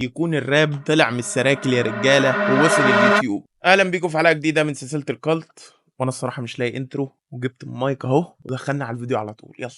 يكون الراب طلع من السراكل يا رجاله ووصل اليوتيوب. اهلا بيكم في حلقه جديده من سلسله الكالت. وانا الصراحه مش لاقي انترو وجبت المايك اهو ودخلنا على الفيديو على طول. يلا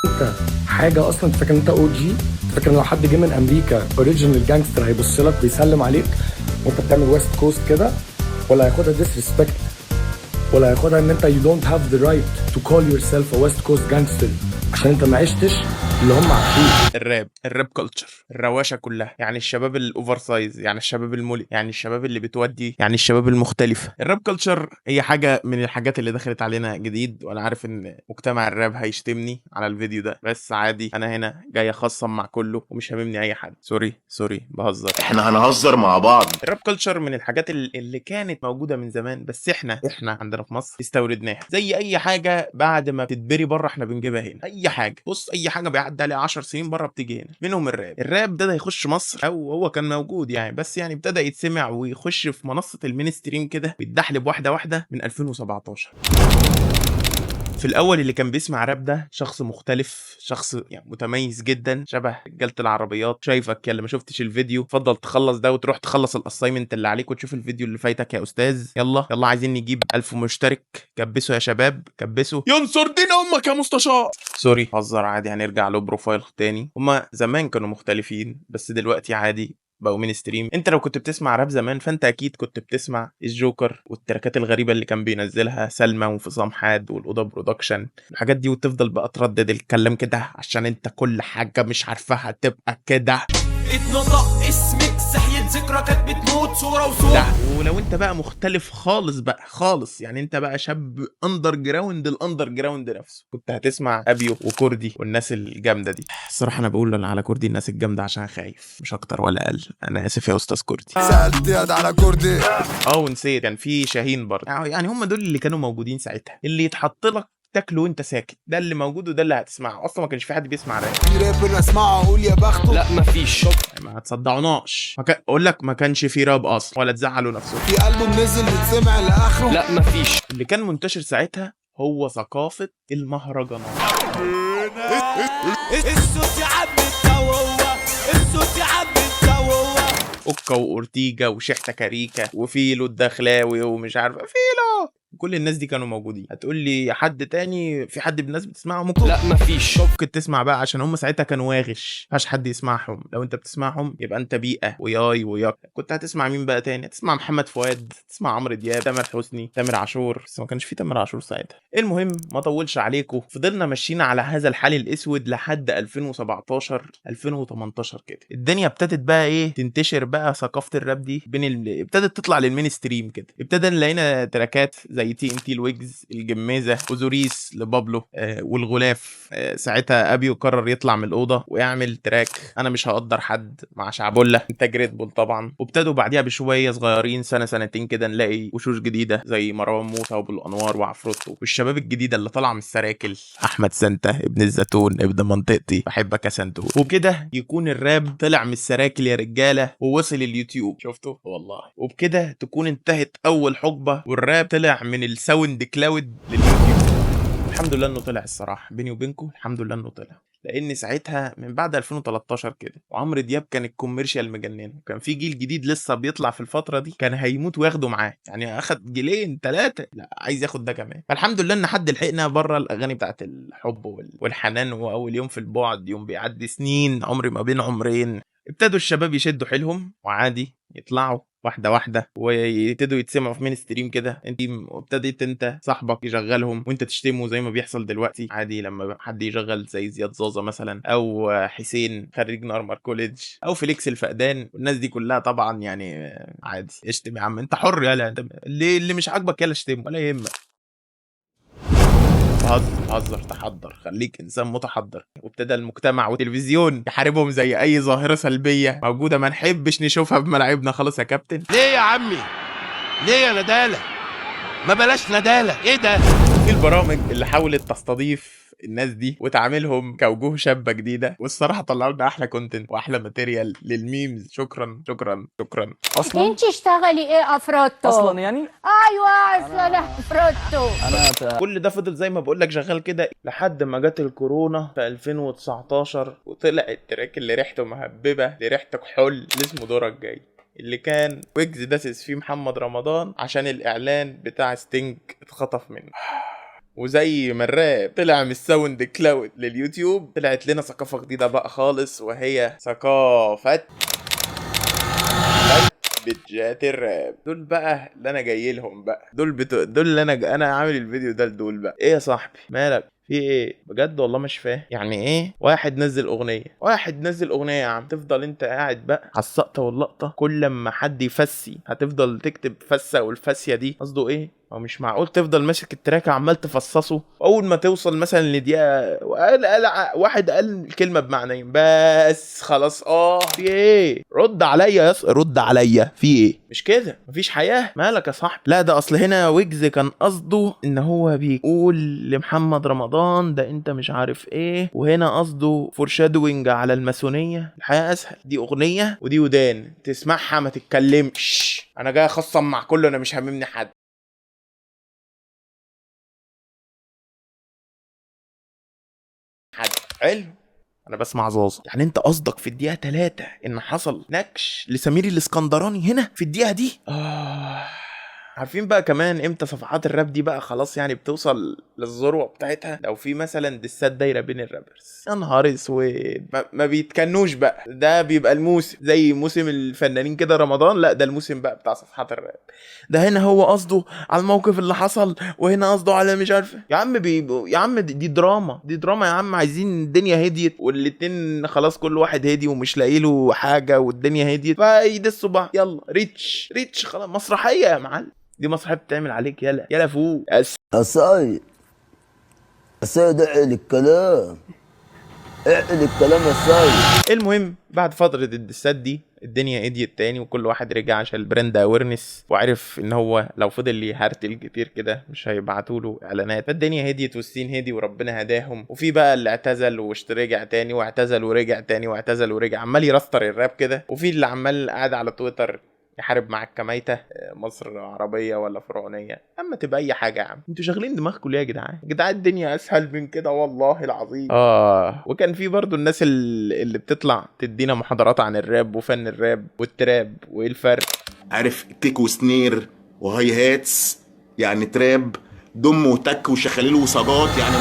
انت حاجه اصلا فاكر انت او جي، فاكر لو حد جه من امريكا اوريجينال جانجستر هيبص لك ويسلم عليك وانت بتعمل ويست كوست كده، ولا هياخدها ديسريسبكت، ولا هياخدها ان انت you don't have the right to call yourself a west coast gangster عشان انت ما عشتش اللي هم عارفين. الراب كلتشر، الرواشة كلها، يعني الشباب الاوفر سايز، يعني الشباب المولي، يعني الشباب اللي بتودي، يعني الشباب المختلفة. الراب كلتشر هي حاجة من الحاجات اللي دخلت علينا جديد، وانا عارف ان مجتمع الراب هيشتمني على الفيديو ده، بس عادي، انا هنا جاي اخصم مع كله ومش هاممني اي حد. سوري بهزر، احنا هنهزر مع بعض. الراب كلتشر من الحاجات اللي كانت موجودة من زمان، بس احنا عندنا في مصر استوردناها. زي اي حاجة بعد ما بتتبري بره احنا بنجيبها هنا. اي حاجة، بص، اي حاجة بيعدي عليها 10 سنين بره بتيجي هنا. منهم الراب ابتدى يخش مصر، او هو كان موجود يعني، بس يعني ابتدى يتسمع ويخش في منصة المينستريم كده، بيتدحلب واحدة واحدة من 2017. في الاول اللي كان بيسمع راب ده شخص مختلف، شخص يعني متميز جدا، شبه رجاله العربيات. شايفك يلا ما شفتش الفيديو، اتفضل تخلص ده وتروح تخلص الاساينمنت اللي عليك وتشوف الفيديو اللي فايتك يا استاذ. يلا عايزين نجيب 1000 مشترك، كبسوا يا شباب كبسوا، ينصر دين امك يا مستشار. سوري هزر عادي، هنرجع له بروفايل تاني. هما زمان كانوا مختلفين بس دلوقتي عادي بقوا مين ستريم. انت لو كنت بتسمع راب زمان فانت اكيد كنت بتسمع الجوكر والتراكات الغريبه اللي كان بينزلها سلمى وانفصام حاد والاوضه برودكشن، الحاجات دي، وتفضل بقى تردد الكلام كده عشان انت كل حاجه مش عارفاها تبقى كده. اتنطق اسمك صحيت ذكرى كانت بتموت صوره وصوره. لا، ولو انت بقى مختلف خالص بقى خالص، يعني انت بقى شاب اندر جراوند، الاندر جراوند نفسه، كنت هتسمع ابيو وكوردي والناس الجامده دي. الصراحه انا بقول على كوردي الناس الجامده عشان خايف، مش اكتر ولا اقل. انا اسف يا استاذ كوردي. سألت يد على كردي. ونسيت كان في شاهين برضه، يعني هم دول اللي كانوا موجودين ساعتها، اللي يتحط لك تاكله وانت ساكت، ده اللي موجود وده اللي هتسمعه. اصلا ما كانش في حد بيسمع راب. في رابر اسمعه اقول يا بخته. لا مفيش. ما هتصدعناش، اقول لك ما كانش في راب اصلا، ولا تزعلوا نفسه. في ألبوم نزل يتسمع لاخره. لا مفيش. اللي كان منتشر ساعتها هو ثقافة المهرجانات. الصوت يا عم التوه، الصوت يا عم التوه. اوكا واورتيجا وشحتة كاريكا وفيلو الدخلاوي ومش عارف فيلو، كل الناس دي كانوا موجودين. هتقول لي حد تاني؟ في حد بالناس بتسمعهم؟ ممكن لا مفيش. ممكن تسمع بقى عشان هم ساعتها كانوا واغش، مفيش حد يسمعهم. لو انت بتسمعهم يبقى انت بيئة وياي وياك. كنت هتسمع مين بقى تاني؟ هتسمع محمد فؤاد، تسمع عمرو دياب، تامر حسني، تامر عاشور، بس ما كانش في تامر عاشور ساعتها. المهم ما طولش عليكم، فضلنا ماشيين على هذا الحال الاسود لحد 2017 2018 كده. الدنيا ابتدت بقى ايه تنتشر بقى ثقافة الراب دي ابتدت تطلع للمين ستريم كده. ابتدى نلاقينا تراكات زي تي ام تي الويجز، الجميزه، وزوريس لبابلو، والغلاف. ساعتها ابيو قرر يطلع من الاوضه ويعمل تراك انا مش هقدر حد مع شعبولة، انتاج ريد بول طبعا. وابتدوا بعديها بشويه صغيرين، سنه سنتين كده، نلاقي وشوش جديده زي مروان موسى وابو الانوار وعفروتو، والشباب الجديده اللي طالعه من السراكل، احمد سانتا ابن الزيتون ابن منطقتي بحبك يا سنتور. وبكده يكون الراب طلع من السراكل يا رجاله ووصل اليوتيوب. شفتوا والله. وبكده تكون انتهت اول حقبه والراب طلع من الساوند كلاود لليوتيوب. الحمد لله انه طلع، الصراحه بيني وبينكم الحمد لله انه طلع، لان ساعتها من بعد 2013 كده وعمرو دياب كان الكوميرشال مجنن، وكان في جيل جديد لسه بيطلع في الفتره دي كان هيموت وياخده معاه، يعني اخد جيلين ثلاثه، لا عايز ياخد ده كمان. فالحمد لله ان حد لحقنا بره الاغاني بتاعت الحب والحنان، واول يوم في البعد يوم بيعدي سنين، عمري ما بين عمرين. ابتدوا الشباب يشدوا حيلهم وعادي يطلعوا واحده واحده ويبتدوا يتسمعوا في مين ستريم كده. ابتديت انت صاحبك يشغلهم وانت تشتمه زي ما بيحصل دلوقتي عادي، لما حد يشغل زي زياد زازا مثلا، او حسين خريج نارمر كوليدج، او فليكس الفقدان، والناس دي كلها طبعا يعني عادي. اشتم يا عم، انت حر، يلا انت اللي مش عاجبك يلا اشتم ولا يهمك. هزر تحضر، خليك انسان متحضر. وابتدى المجتمع والتلفزيون يحاربهم زي اي ظاهره سلبيه موجوده ما نحبش نشوفها بملاعبنا. خلاص يا كابتن، ليه يا عمي؟ ليه يا ندالة؟ ما بلاش ندالة، ايه ده؟ في البرامج اللي حاولت تستضيف الناس دي وتعاملهم كوجوه شابه جديده، والصراحه طلعوا لنا احلى كونتنت واحلى ماتيريال للميمز. شكرا شكرا شكرا. اصلا انت اشتغلي ايه افروتو؟ اصلا يعني ايوه اصلا افروتو. انا كل ده فضل زي ما بقول لك شغال كده لحد ما جت الكورونا في 2019 وطلع التراك اللي ريحته مهببه اللي ريحته كحول اللي اسمه دورك جاي، اللي كان ويجز داسس فيه محمد رمضان عشان الاعلان بتاع ستينج اتخطف منه. وزي ما الراب طلع من الساوند كلاود لليوتيوب، طلعت لنا ثقافه جديده بقى خالص، وهي ثقافه بتجات الراب. دول بقى اللي انا جاي لهم بقى، دول اللي انا عامل الفيديو ده لدول بقى. ايه يا صاحبي مالك في ايه بجد؟ والله مش فاهم يعني ايه واحد نزل اغنيه يا عم تفضل انت قاعد بقى على السقطه واللقطه، كل ما حد يفسي هتفضل تكتب فسه، والفاسيه دي قصده ايه؟ هو مش معقول تفضل ماسك التراك عمال تفصصه، اول ما توصل مثلا لدقيقه واحد قال الكلمه بمعنيين بس خلاص. في ايه؟ رد عليا رد عليا في ايه؟ مش كده، مفيش حياه. مالك يا صاحبي؟ لا ده اصل هنا ويجز كان قصده ان هو بيقول لمحمد رمضان ده انت مش عارف ايه، وهنا قصده فورشادوينج على الماسونيه. الحياه اسهل، دي اغنيه ودي ودان تسمعها ما تتكلمش. انا جاي اخصم مع كله، انا مش هاممني حد. حلو، انا بسمع زازا. يعني انت قصدك في الدقيقه 3 ان حصل نكش لسمير الاسكندراني هنا في الدقيقه دي؟ عارفين بقى كمان امتى صفحات الراب دي بقى خلاص يعني بتوصل للذروه بتاعتها؟ لو في مثلا دسات دايره بين الرابرز، يا نهار اسود ما بيتكنوش بقى. ده بيبقى الموسم زي موسم الفنانين كده رمضان، لا ده الموسم بقى بتاع صفحات الراب. ده هنا هو قصده على الموقف اللي حصل، وهنا قصده على مش عارف يا عم يا عم دي دراما يا عم. عايزين الدنيا هديت والاتنين خلاص كل واحد هدي ومش لاقي له حاجه والدنيا هديت فيدسوا بعض. يلا ريتش خلاص مسرحيه يا معلم، دي مسرحيه بتعمل عليك. يلا فوق السايد اعقل الكلام يا سايد. المهم بعد فترة الدسات دي الدنيا هديت تاني، وكل واحد رجع عشان البراند اويرنس، وعرف ان هو لو فضل يهرتل كتير كده مش هيبعتوا له اعلانات. فالدنيا هديت والسين هدي وربنا هداهم. وفي بقى اللي اعتزل ورجع تاني، واعتزل ورجع تاني، واعتزل ورجع، عمال يرستر الراب كده. وفي اللي عمال قاعد على تويتر يحارب معاك كميته مصر عربيه ولا فرعونيه، اما تبقى اي حاجه. يا عم انتوا شاغلين دماغكم ليه يا جدعان؟ الدنيا اسهل من كده والله العظيم. وكان في برضو الناس اللي بتطلع تدينا محاضرات عن الراب وفن الراب والتراب وايه الفرق. عارف كيك وسنير وهاي هاتس يعني تراب، دم وتك وشخاليل وصاجات يعني.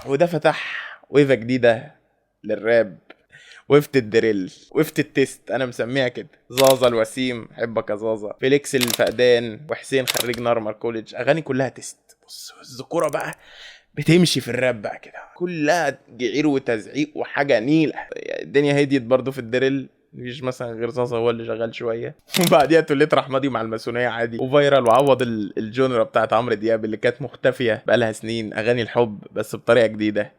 وده فتح ويفه جديده للراب، وفت الدريل، وفت التيست، انا مسميها كده. زازا الوسيم حبك يا زازا، فيليكس الفقدان، وحسين خريج نورمال كوليدج، اغاني كلها تيست. بص الذكوره بقى بتمشي في الراب بقى كده، كلها جعير وتزعيق وحاجه نيله. الدنيا هديت برضو في الدريل، مفيش مثلا غير زازا هو اللي شغال شويه. وبعديها توليت رحمدي مع الماسونيه عادي وفايرال، وعوض الجونرا بتاعت عمرو دياب اللي كانت مختفيه بقالها سنين، اغاني الحب بس بطريقه جديده.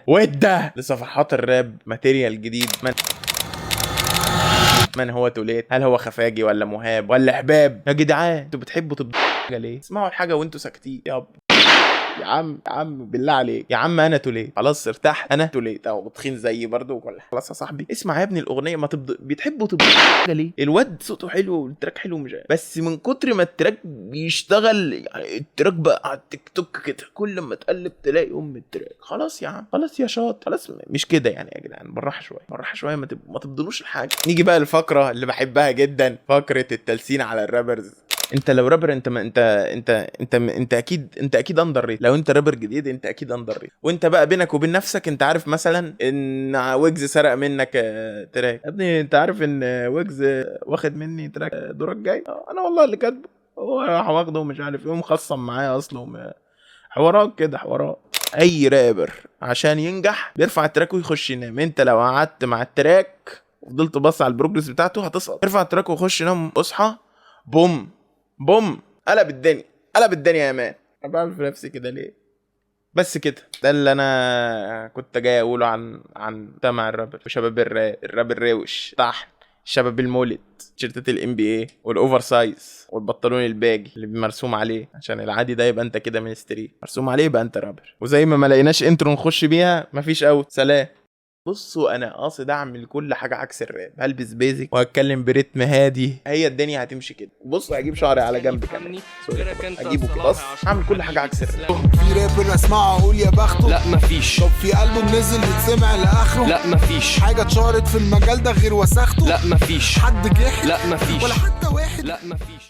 وده لصفحات الراب ماتيريال جديد. من هو توليت؟ هل هو خفاجي ولا مهاب ولا حباب؟ يا جدعان انتوا بتحبوا تبدأ حاجه ليه؟ اسمعوا الحاجه وانتوا ساكتين يا عم بالله عليك يا عم. انا توليت خلاص ارتاح، انا توليت او تخين زيي برضو وكل خلاص يا صاحبي. اسمع يا ابني الاغنيه، ما بتحبوا تبقى حاجه ليه؟ الواد صوته حلو والتراك حلو مش بس من كتر ما التراك بيشتغل يعني التراك بقى على التيك توك كده، كل ما تقلب تلاقي التراك. خلاص يا عم خلاص يا شاط خلاص، مش كده يعني يا جدعان. بالراحه شويه ما تبدلوش الحاجه. نيجي بقى الفقره اللي بحبها جدا، فقره التلسين على الرابرز. انت لو رابر انت اكيد اندر ريت. لو انت رابر جديد انت اكيد اندر ريت. وانت بقى بينك وبين نفسك انت عارف مثلا ان ويجز سرق منك تراك. يا ابني انت عارف ان ويجز واخد مني تراك دورك جاي؟ انا والله اللي كاتبه، هو راح واخده ومش عارف ايه ومخصم معايا اصله. حوارات كده حوارات. اي رابر عشان ينجح بيرفع التراك ويخش ينام. انت لو قعدت مع التراك وفضلت تبص على البروجرس بتاعته هتسقط. ارفع التراك وخش نام، اصحى بوم قلب الدنيا يا مان. انا بعمل في نفسي كده ليه؟ بس كده ده اللي انا كنت جاي اقوله عن مجتمع الرابر وشباب الراب الروش طحن شباب المولد. تيشيرتات NBA والاوفر سايز والبنطلون الباجي اللي مرسوم عليه، عشان العادي ده يبقى انت كده مينستري، مرسوم عليه يبقى انت رابر. وزي ما لقيناش انترو نخش بيها، مفيش اوت، سلام. بصوا انا قاصد اعمل كل حاجه عكس الراب، هلبس بيزك وهتكلم برتم هادي، هي الدنيا هتمشي كده. بصوا هجيب شعري على جنب كمان، هجيبه كده، بص هعمل كل حاجه عكس الراب. في رابر اسمعه اقول يا بخته؟ لا مفيش. طب في ألبوم نزل يتسمع لاخره؟ لا مفيش. حاجه اتشهرت في المجال ده غير وساخته؟ لا مفيش. حد جاحد؟ لا مفيش. ولا حتى واحد؟ لا مفيش.